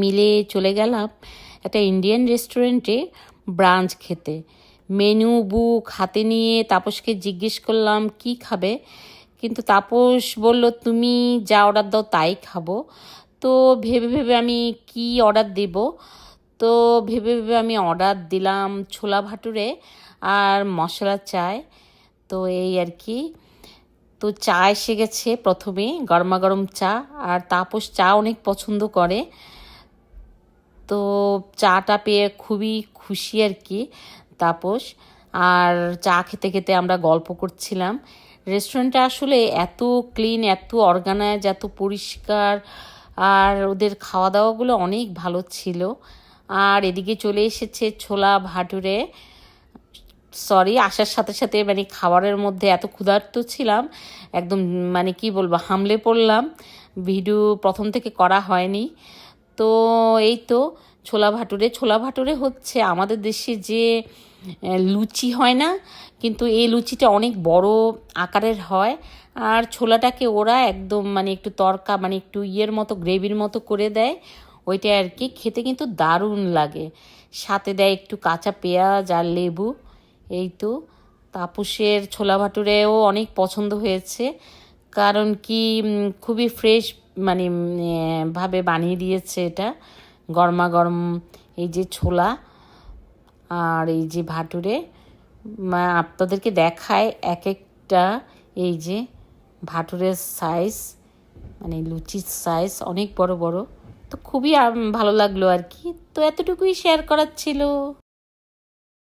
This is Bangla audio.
মিলে চলে গেলাম একটা ইন্ডিয়ান রেস্টুরেন্টে ব্রাঞ্চ খেতে। মেনু বুক হাতে নিয়ে তাপসকে জিজ্ঞেস করলাম কি খাবে, কিন্তু তাপস বলল তুমি যা অর্ডার দাও তাই খাবো। তো ভেবে ভেবে আমি কি অর্ডার দেব, তো ভেবে ভেবে আমি অর্ডার দিলাম ছোলা ভাটুরে আর মশলা চায়। তো এই আর কি। তো চা এসে গেছে প্রথমে, গরমা গরম চা, আর তাপস চা অনেক পছন্দ করে। তো চাটা পেয়ে খুবই খুশি আর কি তাপস। আর চা খেতে খেতে আমরা গল্প করছিলাম। রেস্টুরেন্টটা আসলে এত ক্লিন, এত অর্গানাইজ, এত পরিষ্কার, আর ওদের খাওয়া দাওয়াগুলো অনেক ভালো ছিল। আর এদিকে চলে এসেছে ছোলা ভাটুরে। সরি, আসার সাথে সাথে মানে খাবারের মধ্যে এত ক্ষুধার্ত ছিলাম, একদম মানে কি বলবো হামলে পড়লাম। ভিডিও প্রথম থেকে করা হয়নি। তো এই তো ছোলা ভাটুরে হচ্ছে আমাদের দেশে যে লুচি হয় না, কিন্তু এই লুচিটা অনেক বড় আকারের হয়। আর ছোলাটাকে ওরা একদম মানে একটু তরকা মানে একটু ইয়ের মতো গ্রেভির মতো করে দেয়। ওইটা আর কি খেতে কিন্তু দারুণ লাগে। সাথে দেয় একটু কাঁচা পেঁয়াজ আর লেবু। এই তো তাপসের ছোলা ভাটুরেও অনেক পছন্দ হয়েছে, কারণ কি খুবই ফ্রেশ মানে ভাবে বানিয়ে দিয়েছে এটা। গরমা গরম এই যে ছোলা আর এই যে ভাটুরে, আপনাদেরকে দেখায় এক একটা। এই যে ভাটুরের সাইজ, মানে লুচির সাইজ অনেক বড় বড়। তো খুবই ভালো লাগলো আর কি। তো এতটুকুই শেয়ার করার ছিল।